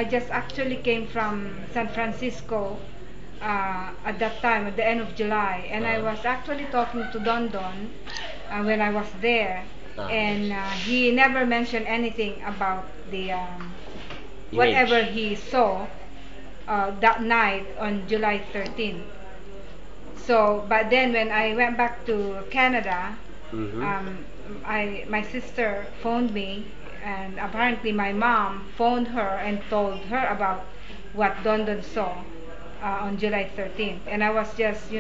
I just actually came from San Francisco at that time, at the end of July, and I was actually talking to Don Don when I was there, and he never mentioned anything about the whatever he saw that night on July 13th. So, but then when I went back to Canada, my sister phoned me, and apparently my mom phoned her and told her about what Don Don saw on July 13th. And I was just,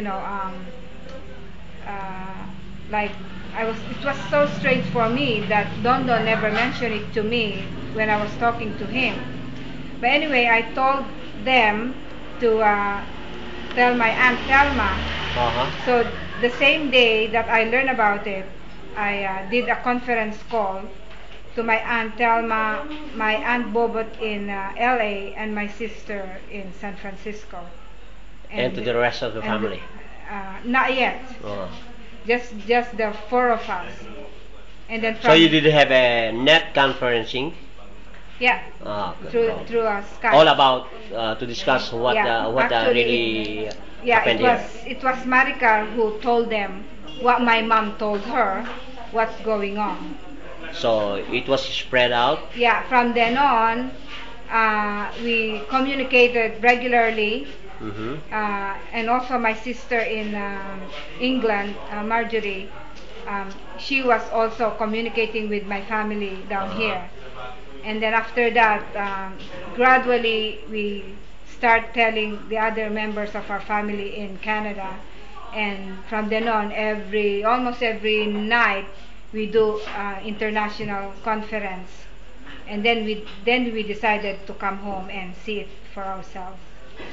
like, it was so strange for me that Don Don never mentioned it to me when I was talking to him. But anyway, I told them to tell my Aunt Thelma. So the same day that I learned about it, I did a conference call to my Aunt Thelma, my Aunt Bobot in LA, and my sister in San Francisco. And to the rest of the family? Not yet. Just the four of us. And then so you did have a net conferencing? Yeah. Through Skype. All about to discuss what really happened here. It was Maricar who told them what my mom told her, what's going on. So it was spread out? Yeah, from then on, we communicated regularly. And also my sister in England, Marjorie, she was also communicating with my family down here. And then after that, gradually we start telling the other members of our family in Canada. And from then on, almost every night, we do international conference. And then we decided to come home and see it for ourselves.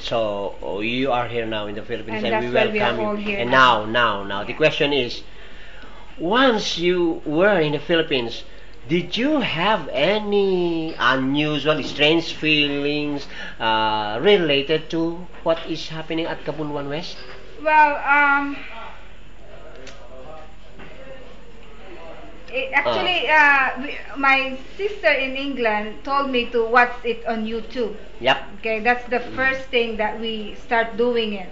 So you are here now in the Philippines, and we welcome you. And now, the question is, once you were in the Philippines, did you have any unusual, strange feelings related to what is happening at Kabuluan West? Well, actually, my sister in England told me to watch it on YouTube. Yep. Okay, that's the first thing that we start doing it.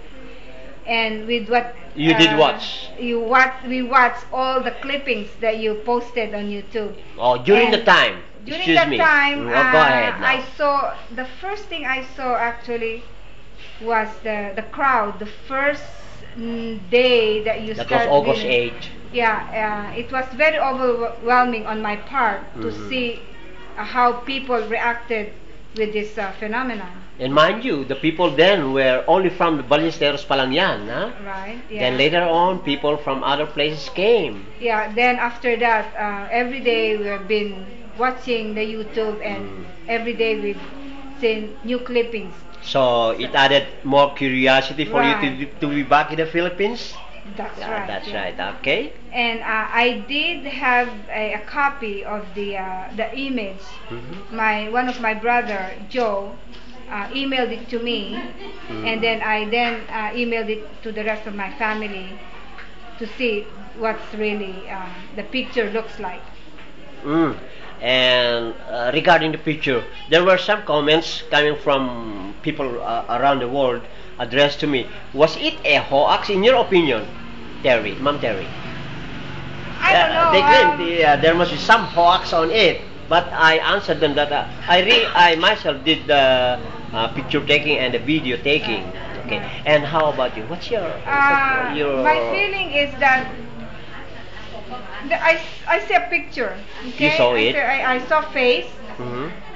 And with what you did watch, we watched all the clippings that you posted on YouTube. Oh, during the time. During that time, go ahead now. I saw the first thing I saw actually was the crowd. The first day that you started. That was August 8th. Yeah, it was very overwhelming on my part to see how people reacted with this phenomenon. And mind you, the people then were only from the Ballesteros pa lang yan, huh? Right, yeah. Then later on, people from other places came. Yeah, then after that, every day we've been watching the YouTube, and every day we've seen new clippings. So it added more curiosity for you to be back in the Philippines? That's right. That's right, okay. And I did have a copy of the image. One of my brother, Joe, emailed it to me, and then I emailed it to the rest of my family to see what's really the picture looks like. And regarding the picture, there were some comments coming from people around the world addressed to me. Was it a hoax in your opinion, Terry, Ma'am Terry? I don't know. They claim there must be some hoax on it, but I answered them that I myself did the picture taking and the video taking. Okay. And how about you? What's your my feeling is that I see a picture. Okay? You saw it? I saw face.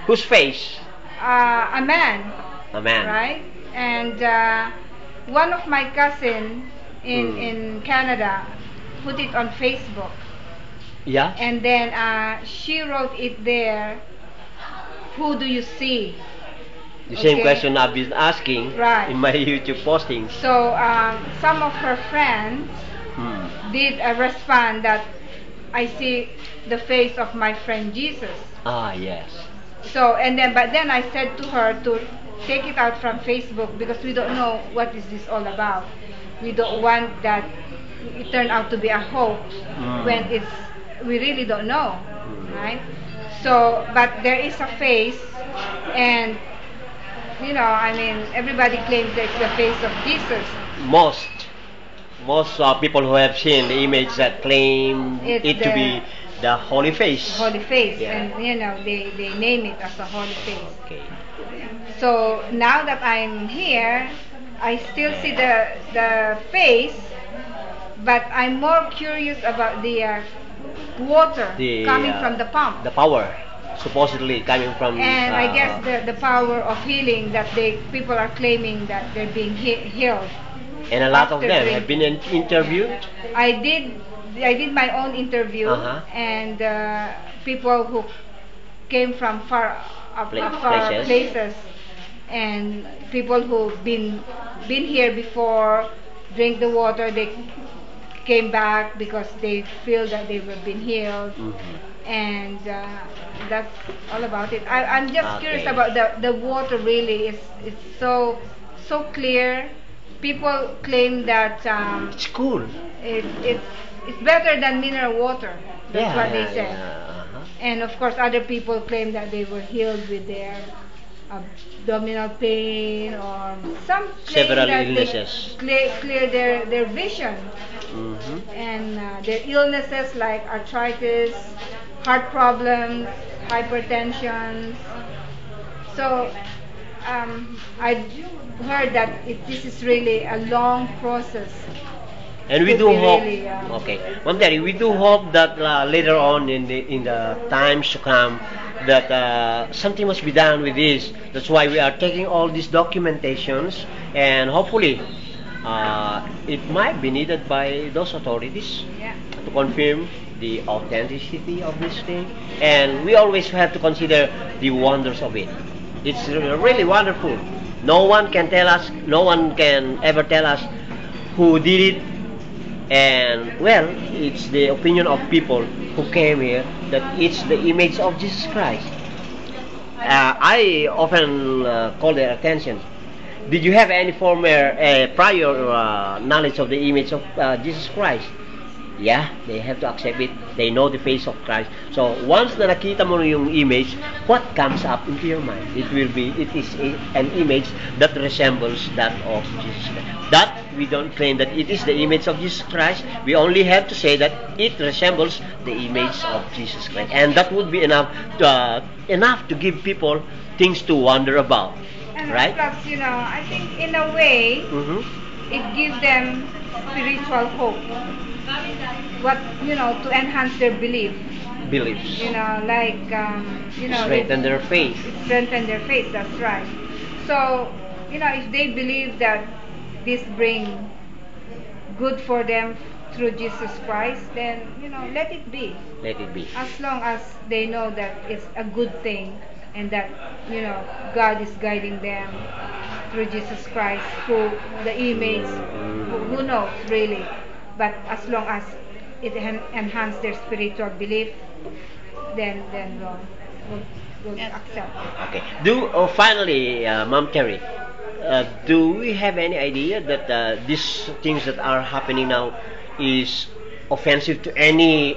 Whose face? A man. A man. Right? And one of my cousin in Canada put it on Facebook. Yeah. And then she wrote it there. Who do you see? The same question I've been asking in my YouTube postings. So some of her friends did respond that I see the face of my friend Jesus. Ah, yes. So but then I said to her to take it out from Facebook because we don't know what is this all about. We don't want that it turned out to be a hoax when we really don't know, right? So, but there is a face, and I mean, everybody claims that it's the face of Jesus. Most people who have seen the image that claim It's it to be the holy face. holy face, Yeah. and they name it as a holy face. Okay. So now that I'm here, I still see the face, but I'm more curious about the water The coming from the pump. the power supposedly coming from. And I guess the power of healing that people are claiming that they're being healed. And a lot of after them drink. have been interviewed. I did my own interview, Uh-huh. and people who came from far Places. places, and people who've been here before, drink the water, they came back because they feel that they were been healed. Mhm. And that's all about it. I'm just curious Okay. about the water. Really, it's so clear. People claim that It's cool. it's better than mineral water. That's what they say. Uh-huh. And of course, other people claim that they were healed with their abdominal pain, or some claim Several that illnesses. they clear their vision, Mhm. and their illnesses like arthritis, heart problems, hypertension. So I heard that this is really a long process. And we Could do be hope. really, Okay, Ma'am Terry, we do hope that later on in the times to come that something must be done with this. That's why we are taking all these documentations, and hopefully it might be needed by those authorities Yeah. to confirm the authenticity of this thing. And we always have to consider the wonders of it. It's really wonderful. No one can tell us, no one can ever tell us who did it. And well, it's the opinion of people who came here that it's the image of Jesus Christ. I often call their attention. Did you have any former prior knowledge of the image of Jesus Christ? Yeah, they have to accept it. They know the face of Christ. So once na nakita mo yung image, what comes up into your mind? It is an image that resembles that of Jesus Christ. That we don't claim that it is the image of Jesus Christ. We only have to say that it resembles the image of Jesus Christ, and that would be enough to give people things to wonder about, And right? plus, I think in a way, Mm-hmm. it gives them spiritual hope. To enhance their belief. Beliefs. Like, Strengthen their faith. strengthen their faith. That's right. So, if they believe that this bring good for them through Jesus Christ, then let it be. Let it be. As long as they know that it's a good thing, and that God is guiding them through Jesus Christ, through the image. Who knows really? But as long as it enhance their spiritual belief, then we'll accept it. Okay. Finally, Ma'am Terry, do we have any idea that these things that are happening now is offensive to any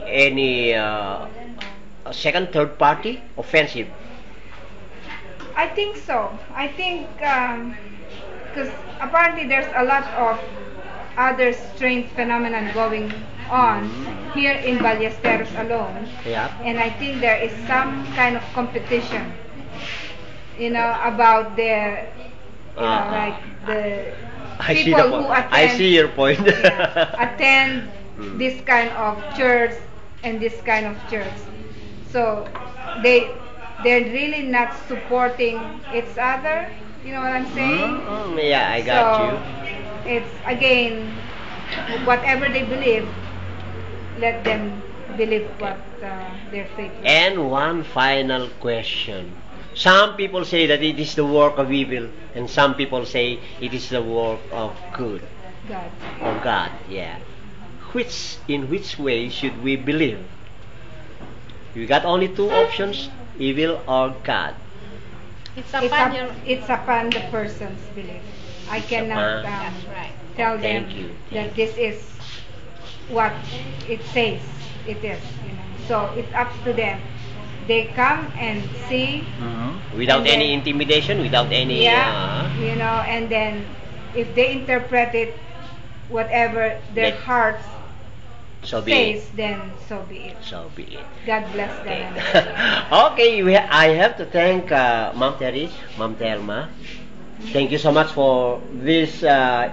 second, third party? Offensive. I think so. I think because apparently there's a lot of other strange phenomenon going on here in Ballesteros alone. Yeah. And I think there is some kind of competition, about the, like the I see people the who point. attend. I see your point. Attend this kind of church and this kind of church. So they're really not supporting each other. You know what I'm saying? Yeah, I got So, you. it's again, whatever they believe, let them believe what their faith is. And one final question. Some people say that it is the work of evil, and some people say it is the work of good, God. of God. Yeah. In which way should we believe? We got only two options: evil or God. It's upon the person's belief. I cannot That's right. tell them Thank you. that this is what it says it is. So it's up to them. they come and see. Without And then- any intimidation, without any... Yeah, you know, and then if they interpret it whatever their Let- hearts so be it. says, then so be it. So be it. God bless Okay. them. Okay, I have to thank Ma'am Terry, Ma'am Telma. Thank you so much for this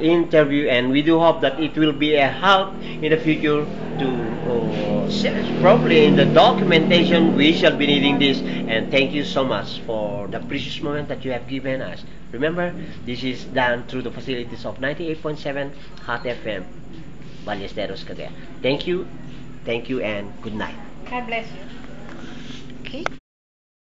interview, and we do hope that it will be a help in the future to probably in the documentation we shall be needing this. And thank you so much for the precious moment that you have given us. Remember, this is done through the facilities of 98.7 Hot FM, Ballesteros, Cagayan. Thank you, and good night. God bless you. Okay.